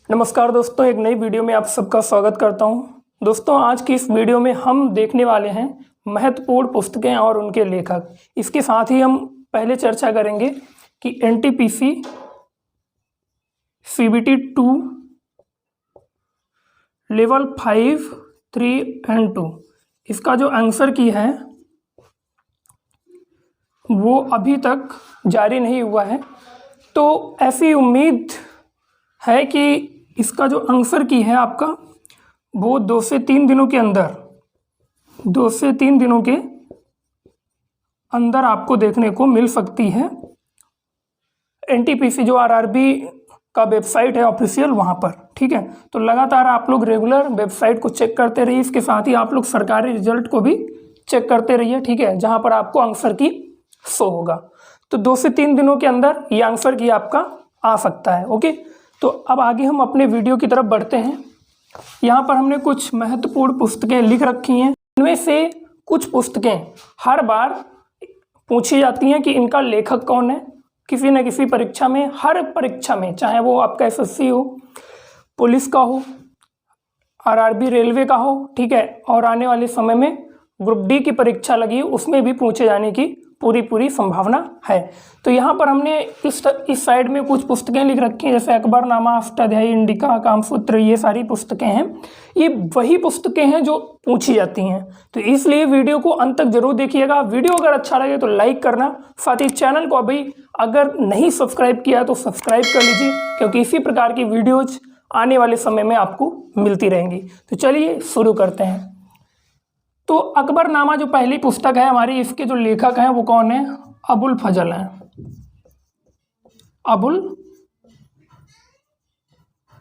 नमस्कार दोस्तों, एक नई वीडियो में आप सबका स्वागत करता हूं। दोस्तों, आज की इस वीडियो में हम देखने वाले हैं महत्वपूर्ण पुस्तकें और उनके लेखक। इसके साथ ही हम पहले चर्चा करेंगे कि एनटीपीसी सीबीटी 2 लेवल 5, 3 एंड 2 इसका जो आंसर की है वो अभी तक जारी नहीं हुआ है। तो ऐसी उम्मीद है कि इसका जो आंसर की है आपका वो 2 से 3 दिनों के अंदर आपको देखने को मिल सकती है। एनटीपीसी जो आरआरबी का वेबसाइट है ऑफिशियल, वहाँ पर, ठीक है। तो लगातार आप लोग रेगुलर वेबसाइट को चेक करते रहिए। इसके साथ ही आप लोग सरकारी रिजल्ट को भी चेक करते रहिए, ठीक है, जहाँ पर आपको आंसर की शो होगा। तो 2 से 3 दिनों के अंदर ये आंसर की आपका आ सकता है। ओके, तो अब आगे हम अपने वीडियो की तरफ बढ़ते हैं। यहाँ पर हमने कुछ महत्वपूर्ण पुस्तकें लिख रखी हैं। इनमें से कुछ पुस्तकें हर बार पूछी जाती हैं कि इनका लेखक कौन है। किसी न किसी परीक्षा में, हर परीक्षा में, चाहे वो आपका एसएससी हो, पुलिस का हो, आरआरबी रेलवे का हो, ठीक है, और आने वाले समय में ग्रुप डी की परीक्षा लगी, उसमें भी पूछे जाने की पूरी संभावना है। तो यहाँ पर हमने इस साइड में कुछ पुस्तकें लिख रखी हैं, जैसे अकबरनामा, अष्टाध्यायी, इंडिका, कामसूत्र, ये सारी पुस्तकें हैं। ये वही पुस्तकें हैं जो पूछी जाती हैं। तो इसलिए वीडियो को अंत तक जरूर देखिएगा। वीडियो अगर अच्छा लगे तो लाइक करना, साथ ही चैनल को अभी अगर नहीं सब्सक्राइब किया तो सब्सक्राइब कर लीजिए, क्योंकि इसी प्रकार की वीडियोज आने वाले समय में आपको मिलती रहेंगी। तो चलिए शुरू करते हैं। तो अकबरनामा जो पहली पुस्तक है हमारी, इसके जो लेखक हैं वो कौन है? अबुल फजल हैं। अबुल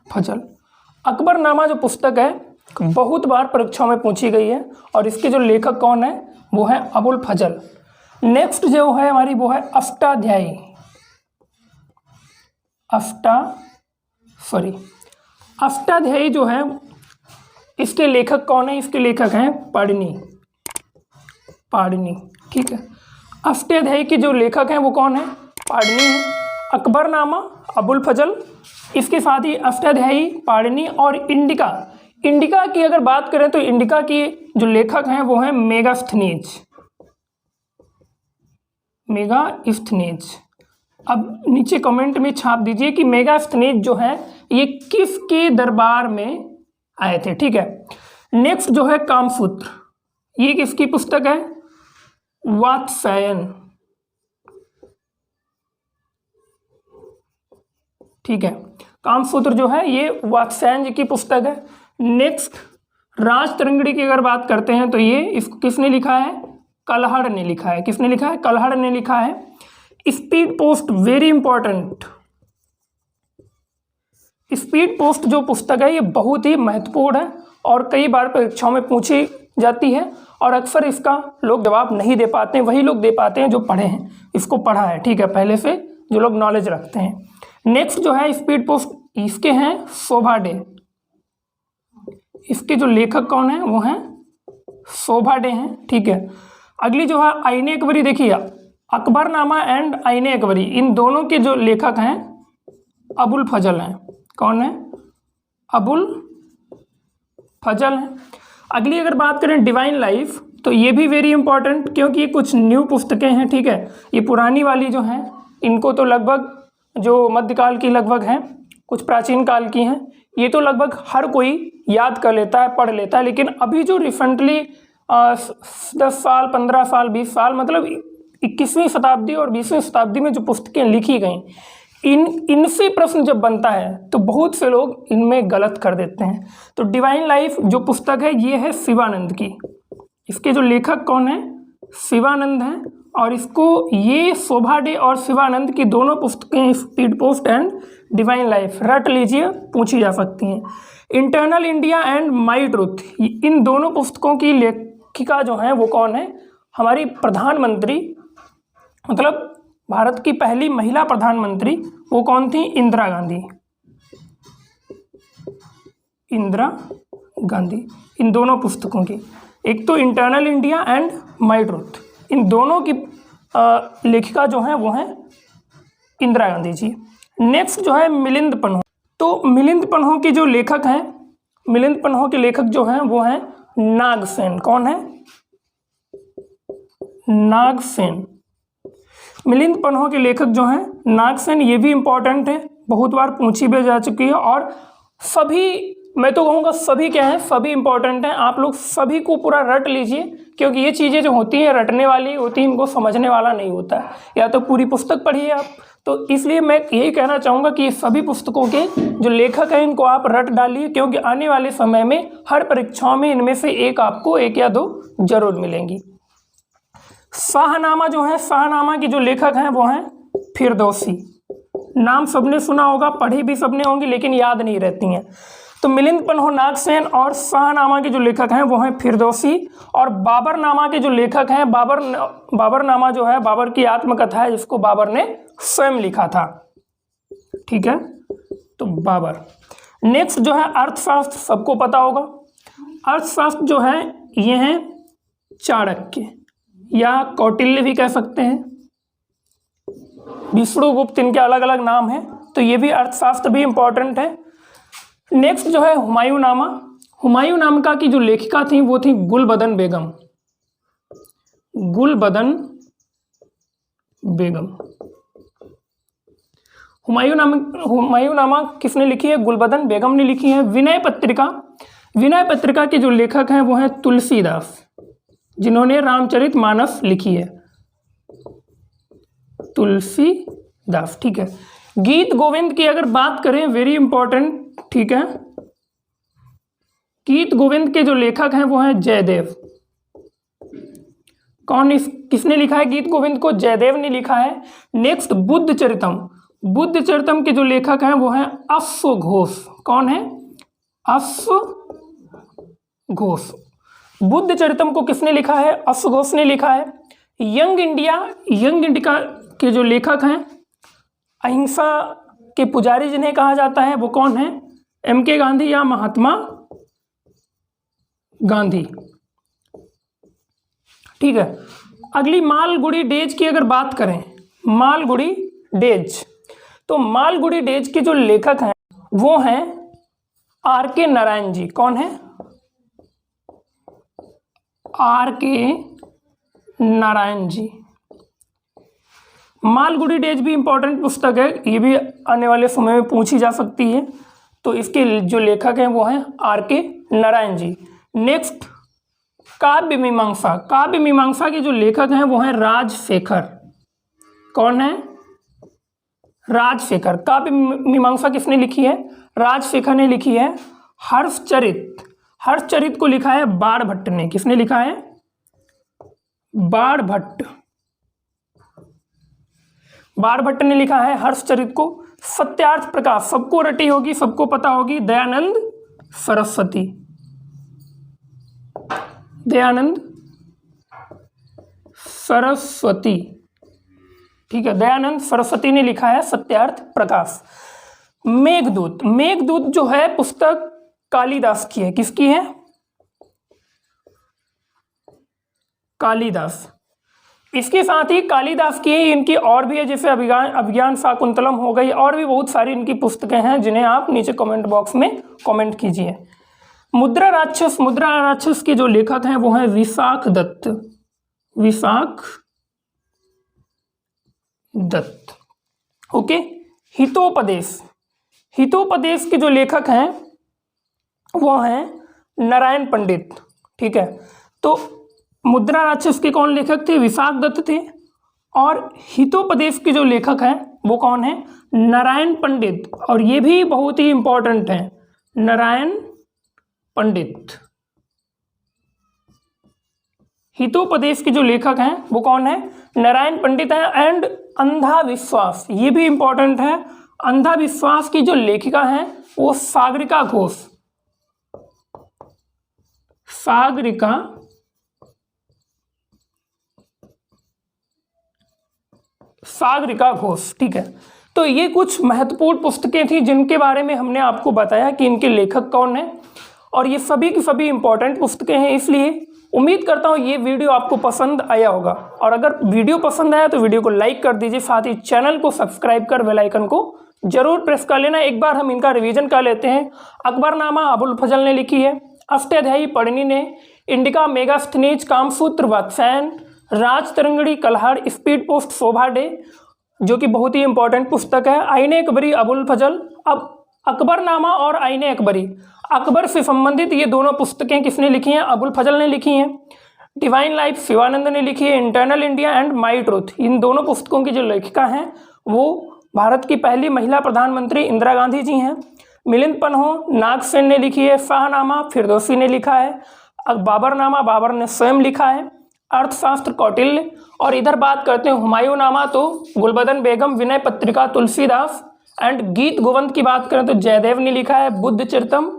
फजल। अकबरनामा जो पुस्तक है बहुत बार परीक्षाओं में पूछी गई है, और इसके जो लेखक कौन है वो है अबुल फजल। नेक्स्ट जो है हमारी वो है अष्टाध्यायी। अष्टाध्यायी जो है, इसके लेखक कौन है? इसके लेखक हैं पाणिनि, ठीक है। अष्टाध्यायी के जो लेखक हैं वो कौन है? पाणिनि है। अकबरनामा अबुल फजल, इसके साथ ही अष्टाध्यायी, पाणिनि, और इंडिका की अगर बात करें तो इंडिका की जो लेखक हैं वो हैं मेगास्थनीज। अब नीचे कमेंट में छाप दीजिए कि मेगास्थनीज जो है ये किसके दरबार में आए थे, ठीक है। नेक्स्ट जो है कामसूत्र, ये किसकी पुस्तक है? वात्स्यायन, ठीक है। कामसूत्र जो है ये वात्स्यायन जी की पुस्तक है। नेक्स्ट राजतरंगिणी की अगर बात करते हैं तो ये इसको किसने लिखा है? कल्हड़ ने लिखा है। किसने लिखा है? कल्हड़ ने लिखा है। Speed post, very important. Speed post जो पुस्तक है ये बहुत ही महत्वपूर्ण है और कई बार परीक्षाओं में पूछी जाती है, और अक्सर इसका लोग जवाब नहीं दे पाते हैं। वही लोग दे पाते हैं जो पढ़े हैं, इसको पढ़ा है, ठीक है, पहले से जो लोग नॉलेज रखते हैं। नेक्स्ट जो है स्पीड पोस्ट, इसके हैं शोभा डे। इसके जो लेखक कौन है वो हैं शोभा डे हैं, ठीक है। अगली जो है आईने अकबरी। देखिए, अकबरनामा एंड आईने अकबरी, इन दोनों के जो लेखक हैं अबुल फजल हैं। कौन है? अबुल फजल हैं। अगली अगर बात करें डिवाइन लाइफ, तो ये भी वेरी इंपॉर्टेंट, क्योंकि ये कुछ न्यू पुस्तकें हैं, ठीक है। ये पुरानी वाली जो हैं इनको तो लगभग, जो मध्यकाल की लगभग हैं, कुछ प्राचीन काल की हैं, ये तो लगभग हर कोई याद कर लेता है, पढ़ लेता है। लेकिन अभी जो रिसेंटली 10 साल, 15 साल, 20 साल, मतलब 21वीं शताब्दी और 20वीं शताब्दी में जो पुस्तकें लिखी गई, इनसे प्रश्न जब बनता है तो बहुत से लोग इनमें गलत कर देते हैं। तो डिवाइन लाइफ जो पुस्तक है ये है शिवानंद की। इसके जो लेखक कौन है? शिवानंद हैं। और इसको, ये शोभा डे और शिवानंद की दोनों पुस्तकें, speed post and divine life, रट लीजिए, पूछी जा सकती हैं। Internal India and my truth, इन दोनों पुस्तकों की लेखिका जो हैं वो कौन है? हमारी प्रधानमंत्री, मतलब भारत की पहली महिला प्रधानमंत्री, वो कौन थी? इंदिरा गांधी। इन दोनों पुस्तकों की, एक तो internal India and my truth, इन दोनों की लेखिका जो हैं वो हैं इंदिरा गांधी जी। नेक्स्ट जो है मिलिंद पन्हू। तो मिलिंद पन्हो के जो लेखक हैं, मिलिंद पन्हो के लेखक जो हैं वो हैं नागसेन। कौन है? नागसेन। मिलिंद पन्हो के लेखक जो हैं नागसेन। ये भी इंपॉर्टेंट है, बहुत बार पूछी भी जा चुकी है और सभी, मैं तो कहूँगा सभी क्या है, सभी इंपॉर्टेंट हैं। आप लोग सभी को पूरा रट लीजिए, क्योंकि ये चीज़ें जो होती हैं रटने वाली होती हैं, इनको समझने वाला नहीं होता है। या तो पूरी पुस्तक पढ़िए आप, तो इसलिए मैं यही कहना चाहूँगा कि सभी पुस्तकों के जो लेखक हैं इनको आप रट डालिए, क्योंकि आने वाले समय में हर परीक्षाओं में इनमें से एक आपको 1 या 2 जरूर मिलेंगी। शाहनामा जो है, शाहनामा की जो लेखक हैं वो हैं फिरदौसी। नाम सबने सुना होगा, पढ़ी भी सबने होंगी, लेकिन याद नहीं रहती हैं। तो मिलिंद पन्हो नागसेन और शाहनामा के जो लेखक हैं वो हैं फिरदौसी। और बाबरनामा के जो लेखक हैं, बाबरनामा जो है बाबर की आत्मकथा है, जिसको बाबर ने स्वयं लिखा था। ठीक है, तो बाबर। नेक्स्ट जो है अर्थशास्त्र, सबको पता होगा। अर्थशास्त्र जो है ये हैं चाणक्य या कौटिल्य भी कह सकते हैं, विष्णुगुप्त, इनके अलग अलग नाम हैं। तो ये भी अर्थशास्त्र भी इंपॉर्टेंट है। नेक्स्ट जो है हुमायूंनामा। हुमायूंनामा की जो लेखिका थी वो थी गुलबदन बेगम। गुलबदन बेगम। हुमायूंनामा किसने लिखी है? गुलबदन बेगम ने लिखी है। विनय पत्रिका, विनय पत्रिका के जो लेखक हैं वो हैं तुलसीदास, जिन्होंने रामचरितमानस लिखी है। तुलसीदास। ठीक है। गीत गोविंद की अगर बात करें, वेरी इंपॉर्टेंट, ठीक है, गीत गोविंद के जो लेखक हैं वो हैं जयदेव। किसने लिखा है गीत गोविंद को? जयदेव ने लिखा है। नेक्स्ट बुद्ध चरितम, बुद्ध चरितम के जो लेखक हैं वो हैं अश्वघोष। कौन है? अश्वघोष। बुद्ध चरितम को किसने लिखा है? अश्वघोष ने लिखा है। यंग इंडिया के जो लेखक हैं, अहिंसा के पुजारी जिन्हें कहा जाता है, वो कौन है? MK गांधी या महात्मा गांधी। ठीक है। अगली मालगुडी डेज की अगर बात करें, मालगुडी डेज, तो मालगुडी डेज के जो लेखक हैं वो हैं RK नारायण जी। कौन है? RK नारायण जी। मालगुडी डेज भी इंपॉर्टेंट पुस्तक है, ये भी आने वाले समय में पूछी जा सकती है। तो इसके जो लेखक हैं वो हैं RK नारायण जी। नेक्स्ट काव्य मीमांसा, काव्य मीमांसा के जो लेखक हैं वो हैं राजशेखर। कौन है? राजशेखर। काव्य मीमांसा किसने लिखी है? राजशेखर ने लिखी है। हर्षचरित, हर्षचरित को लिखा है बाणभट्ट ने। किसने लिखा है? बाणभट्ट। बाणभट्ट ने लिखा है हर्षचरित को। सत्यार्थ प्रकाश, सबको रटी होगी, सबको पता होगी, दयानंद सरस्वती। दयानंद सरस्वती। ठीक है, दयानंद सरस्वती ने लिखा है सत्यार्थ प्रकाश। मेघदूत, मेघदूत जो है पुस्तक कालिदास की है। किसकी है? कालिदास। इसके साथ ही कालिदास की इनकी और भी है, जैसे अभिज्ञान शाकुंतलम हो गई, और भी बहुत सारी इनकी पुस्तकें हैं जिन्हें आप नीचे कमेंट बॉक्स में कमेंट कीजिए। मुद्रा राक्षस, मुद्रा राक्षस के जो लेखक हैं वो हैं विशाख दत्त। विशाख दत्त। ओके। हितोपदेश, हितोपदेश के जो लेखक हैं वो हैं नारायण पंडित। ठीक है। तो मुद्रा राक्षस के कौन लेखक थे? विशाख दत्त थे। और हितोपदेश के जो लेखक हैं वो कौन है? नारायण पंडित। और ये भी बहुत ही इंपॉर्टेंट है, नारायण पंडित। हितोपदेश के जो लेखक हैं वो कौन है? नारायण पंडित है। एंड अंधा विश्वास, ये भी इंपॉर्टेंट है। अंधा विश्वास की जो लेखिका हैं वो सागरिका घोष। सागरिका सागरिका घोष। ठीक है। तो ये कुछ महत्वपूर्ण पुस्तकें थी जिनके बारे में हमने आपको बताया कि इनके लेखक कौन है, और ये सभी की सभी इंपॉर्टेंट पुस्तकें हैं। इसलिए उम्मीद करता हूँ ये वीडियो आपको पसंद आया होगा, और अगर वीडियो पसंद आया तो वीडियो को लाइक कर दीजिए, साथ ही चैनल को सब्सक्राइब कर बेल आइकन को जरूर प्रेस कर लेना। एक बार हम इनका रिवीजन कर लेते हैं। अकबरनामा अबुल फजल ने लिखी है। अष्टाध्यायी पढ़नी ने, इंडिका मेगास्थनीज कामसूत्र वात्स्यायन, राज तरंगड़ी कलहर, स्पीड पोस्ट शोभा डे, जो कि बहुत ही इंपॉर्टेंट पुस्तक है। आईने अकबरी अबुल फजल। अब अकबरनामा और आईने अकबरी, अकबर से संबंधित ये दोनों पुस्तकें किसने लिखी हैं? अबुल फजल ने लिखी हैं। डिवाइन लाइफ शिवानंद ने लिखी है। Internal India and my truth, इन दोनों पुस्तकों की जो लेखिका हैं वो भारत की पहली महिला प्रधानमंत्री इंदिरा गांधी जी हैं। मिलिंद पन्हो नागसेन ने लिखी है। शाहनामा फिरदौसी ने लिखा है। बाबरनामा बाबर ने स्वयं लिखा है। अर्थशास्त्र कौटिल्य। और इधर बात करते हैं हुमायूं नामा तो गुलबदन बेगम, विनय पत्रिका तुलसीदास, एंड गीत गोविंद की बात करें तो जयदेव ने लिखा है। बुद्ध चरितम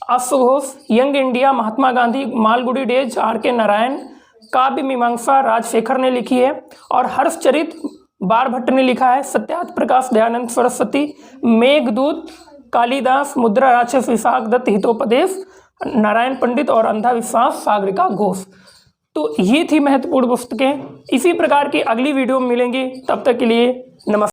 अश्वघोष, young India Mahatma Gandhi, Malgudi days R K Narayan, काव्य मीमांसा राजशेखर ने लिखी है। और हर्षचरित बारभट्ट ने लिखा है। सत्यार्थ प्रकाश दयानंद सरस्वती, मेघदूत कालिदास, मुद्रा राक्षस विशाख दत्त, हितोपदेश नारायण पंडित और अंधा विश्वास सागरिका घोष। तो ये थी महत्वपूर्ण पुस्तकें। इसी प्रकार की अगली वीडियो में मिलेंगे, तब तक के लिए नमस्कार।